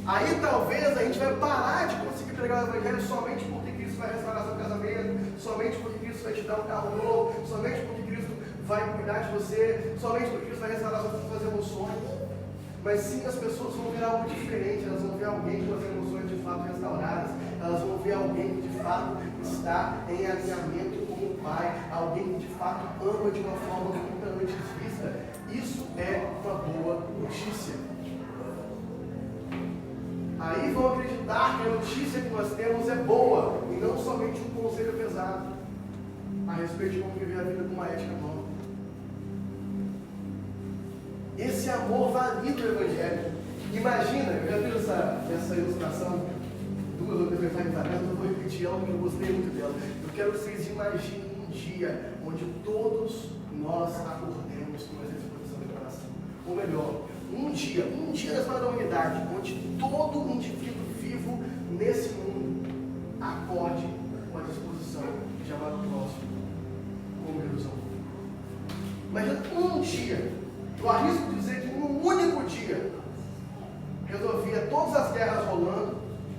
Aí talvez a gente vai parar de conseguir pregar o Evangelho somente porque Cristo vai restaurar seu casamento, somente porque Cristo vai te dar um carro novo, somente porque Cristo vai cuidar de você, somente porque Cristo vai restaurar suas emoções. Mas sim, as pessoas vão ver algo diferente, elas vão ver alguém com as emoções de fato restauradas, elas vão ver alguém que de fato está em alinhamento com o Pai, alguém que de fato ama de uma forma nunca antes vista. Isso é uma boa notícia. Aí vão acreditar que a notícia que nós temos é boa, e não somente um conselho pesado a respeito de como viver a vida com uma ética nova. Esse amor valida o Evangelho. Imagina, eu já fiz essa ilustração 2 ou 3 mensagens atrás, eu vou repetir ela porque eu gostei muito dela. Eu quero que vocês imaginem um dia onde todos nós acordemos com essa disposição de coração. Ou melhor, um dia na história da humanidade, onde todo indivíduo vivo nesse mundo acorde com a disposição de amar o próximo como Deus amou. Imagina um dia, eu arrisco dizer que um único dia resolvia todas as guerras rolando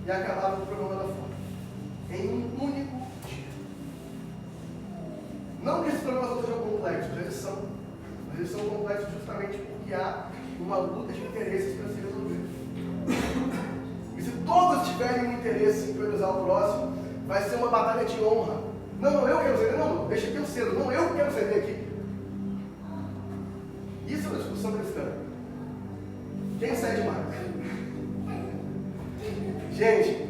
e acabava com o problema da fome. Em um único dia. Não que esses problemas não sejam complexos, eles são. Mas eles são complexos justamente porque há uma luta de interesses para se resolver. E se todos tiverem um interesse em priorizar o próximo, vai ser uma batalha de honra. Não, eu quero ceder, não, deixa que eu cedo, não, eu quero ceder aqui. Isso é uma discussão cristã. Quem cede mais? Gente,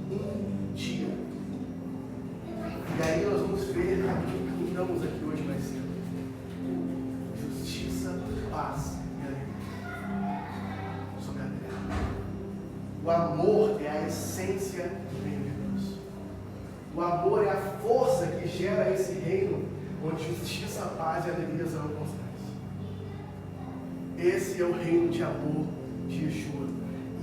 um dia. E aí nós vamos ver aquilo que cantamos aqui hoje mais cedo. Justiça, paz e alegria sobre a terra. O amor é a essência do reino de Deus. O amor é a força que gera esse reino onde justiça, paz e alegria serão constantes. Esse é o reino de amor de Yeshua.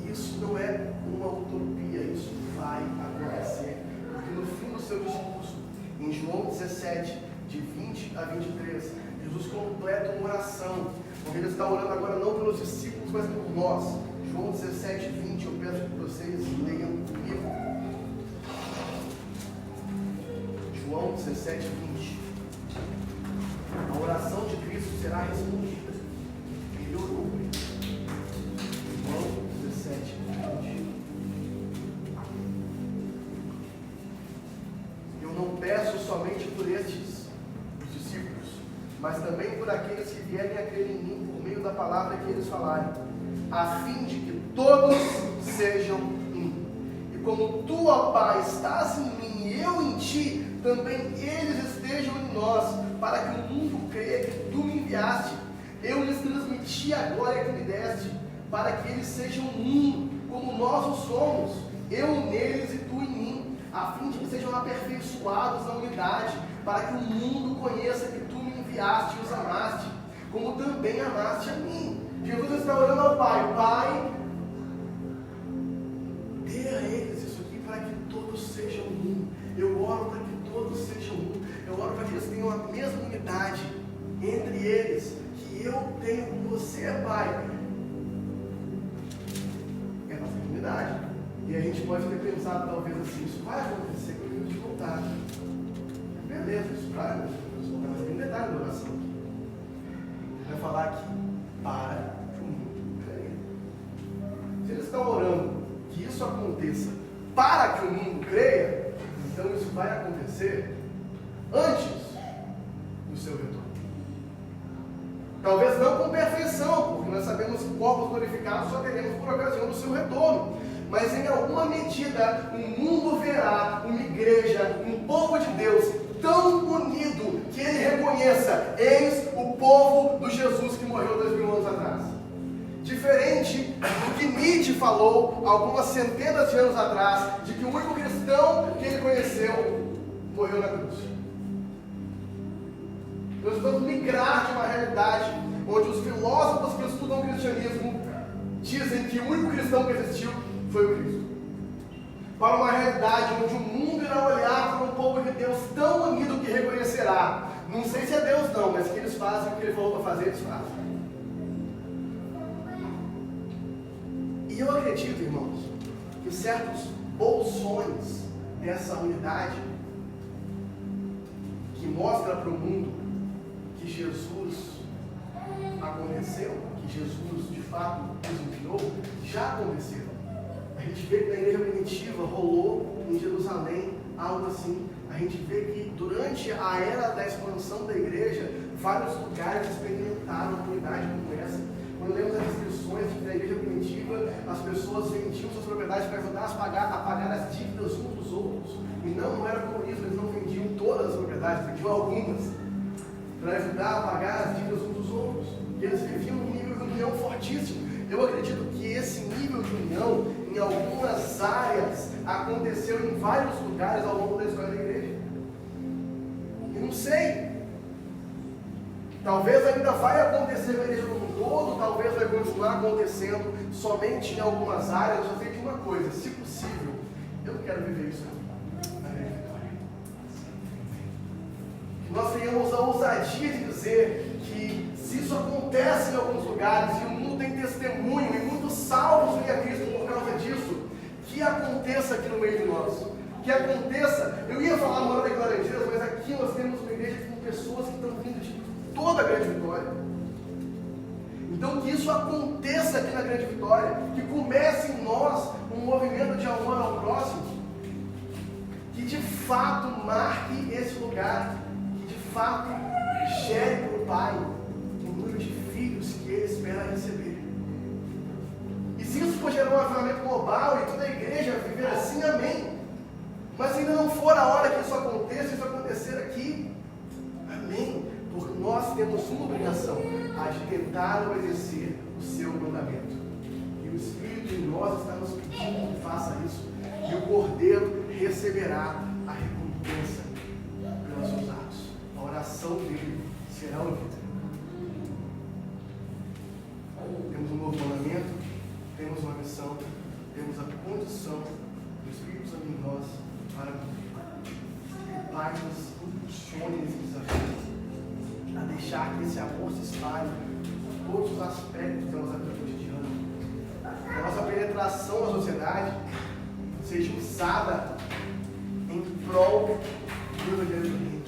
E isso não é uma utopia, isso vai acontecer. Porque no fim do seu discurso, em João 17, de 20 a 23, Jesus completa uma oração, onde ele está orando agora não pelos discípulos, mas por nós. João 17, 20, eu peço que vocês leiam comigo. João 17, 20. A oração de Cristo será respondida. Ele orou. João 17, 20. Eu não peço somente por estes, os discípulos, mas também por aqueles que vierem a crer em mim por meio da palavra que eles falarem, a fim de que todos sejam um. E como tu, ó Pai, estás em mim e eu em ti, também eles estejam em nós, para que o mundo creia que tu me enviaste. Eu lhes transmiti a glória que me deste, para que eles sejam um, como nós o somos, eu neles e tu em mim, a fim de que sejam aperfeiçoados na unidade, para que o mundo conheça que tu me enviaste e os amaste, como também amaste a mim. Jesus está orando ao Pai: Pai, dê a eles isso aqui para que todos sejam um. Eu oro para que todos sejam um. Eu oro para que eles tenham a mesma unidade entre eles que eu tenho com você, Pai. É a nossa unidade. E a gente pode ter pensado talvez assim: isso vai acontecer quando a gente voltar. Beleza, isso vai acontecer. Mas tem um detalhe da oração aqui. Vai falar aqui: para que o mundo creia. Se eles estão orando que isso aconteça para que o mundo creia, então isso vai acontecer antes do seu retorno. Talvez não com perfeição, porque nós sabemos que corpos glorificados só teremos por ocasião do seu retorno. Mas em alguma medida, o mundo verá uma igreja, um povo de Deus tão unido que ele reconheça: eis o povo do Jesus que morreu 2000 anos atrás. Diferente do que Nietzsche falou algumas centenas de anos atrás, de que o único cristão que ele conheceu morreu na cruz. Nós vamos migrar de uma realidade onde os filósofos que estudam o cristianismo dizem que o único cristão que existiu foi o Cristo, para uma realidade onde o mundo irá olhar para um povo de Deus tão unido que reconhecerá: não sei se é Deus não, mas que eles fazem o que ele falou para fazer, eles fazem. E eu acredito, irmãos, que certos bolsões dessa unidade que mostra para o mundo que Jesus aconteceu, que Jesus de fato nos enviou, já aconteceram. A gente vê que na igreja primitiva rolou em Jerusalém algo assim. A gente vê que durante a era da expansão da igreja, vários lugares experimentaram uma unidade como essa. Quando lemos as descrições da igreja primitiva, as pessoas vendiam suas propriedades para ajudar a pagar as dívidas uns dos outros. E não era comunismo, eles não vendiam todas as propriedades, vendiam algumas, para ajudar a pagar as dívidas uns dos outros. E eles viviam num nível de união fortíssimo. Eu acredito que esse nível de união, em algumas áreas, aconteceu em vários lugares ao longo da história da igreja. E não sei. Talvez ainda vai acontecer na igreja como um todo, talvez vai continuar acontecendo somente em algumas áreas. Eu só sei de uma coisa: se possível, eu quero viver isso na grande vitória. Que nós tenhamos a ousadia de dizer que, se isso acontece em alguns lugares e o mundo tem testemunho e muitos salvos vêm a Cristo por causa disso, que aconteça aqui no meio de nós. Que aconteça. Eu ia falar uma hora de Laranjeiras, mas aqui nós temos uma igreja com pessoas que estão vindo de toda a grande vitória. Então que isso aconteça aqui na grande vitória, que comece em nós um movimento de amor ao próximo, que de fato marque esse lugar, que de fato gere para o Pai o número de filhos que Ele espera receber. E se isso for gerar um avivamento global e toda a igreja viver assim, amém. Mas ainda não for a hora que isso aconteça, isso acontecer aqui, amém. Porque nós temos uma obrigação, a de tentar obedecer o seu mandamento. E o Espírito em nós está nos pedindo que faça isso. E o Cordeiro receberá a recompensa pelos seus atos. A oração dele será ouvida. Temos um novo mandamento, temos uma missão, temos a condição do Espírito Santo em nós para cumprir. Que o Pai nos impulsione nesse desafio, a deixar que esse amor se espalhe em todos os aspectos da nossa vida cotidiana. Que a nossa penetração na sociedade seja usada em prol do Evangelho do Reino.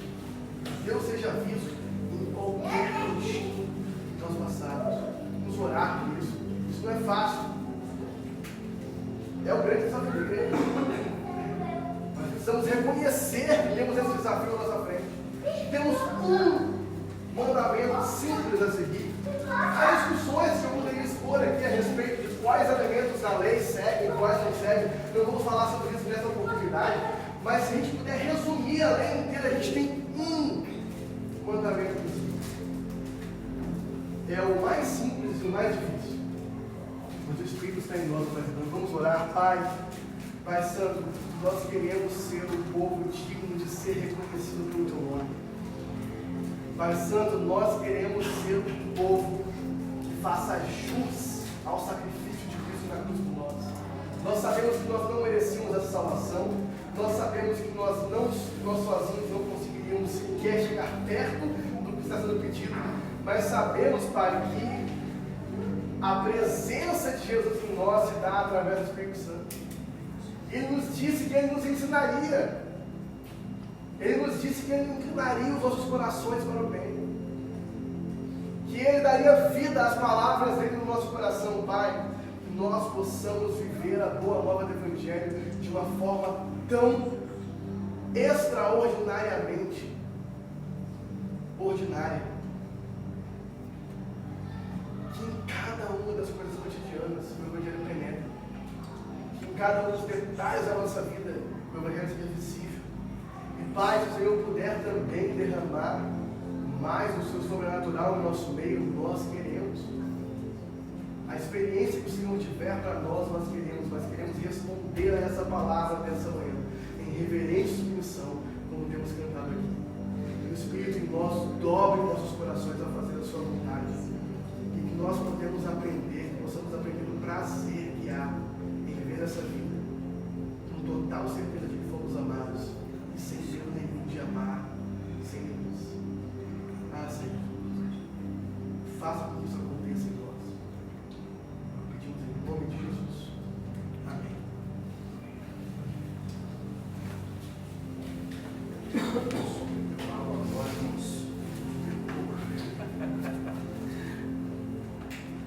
Que Deus seja visto em qualquer cantinho que nós passarmos. Vamos orar por isso. Isso não é fácil. É o grande desafio da igreja. Mas precisamos reconhecer que temos esse desafio na nossa frente. Temos um mandamento mandamentos simples a seguir. Há discussões que eu poderia expor aqui a respeito de quais elementos da lei seguem, quais não seguem. Não vamos falar sobre isso nessa oportunidade, mas se a gente puder resumir a lei inteira, a gente tem um mandamento. É o mais simples e o mais difícil. Mas o Espírito está em nós, mas nós vamos orar. Pai Santo, nós queremos ser um povo digno de ser reconhecido pelo Teu nome. Pai Santo, nós queremos ser um povo que faça jus ao sacrifício de Cristo na cruz por nós. Nós sabemos que nós não merecíamos essa salvação. Nós sabemos que nós sozinhos não conseguiríamos sequer chegar perto do que está sendo pedido. Mas sabemos, Pai, que a presença de Jesus em nós se dá através do Espírito Santo. Ele nos disse que Ele nos ensinaria. Ele nos disse que Ele inclinaria os nossos corações para o bem. Que Ele daria vida às palavras dele no nosso coração, Pai. Que nós possamos viver a boa nova do Evangelho de uma forma tão extraordinariamente ordinária. Que em cada uma das coisas cotidianas o Evangelho penetra. Que em cada um dos detalhes da nossa vida o Evangelho seja visível. E Pai, se o Senhor puder também derramar mais do seu sobrenatural no nosso meio, nós queremos. A experiência que o Senhor tiver para nós queremos responder a essa palavra dessa manhã, em reverente submissão, como temos cantado aqui. Que o Espírito em nós dobre nossos corações a fazer a sua vontade. E que nós possamos aprender o prazer que há em viver essa vida, com total certeza de que fomos amados, e sem medo nenhum de amar sem limites. Senhor, faça com que isso aconteça.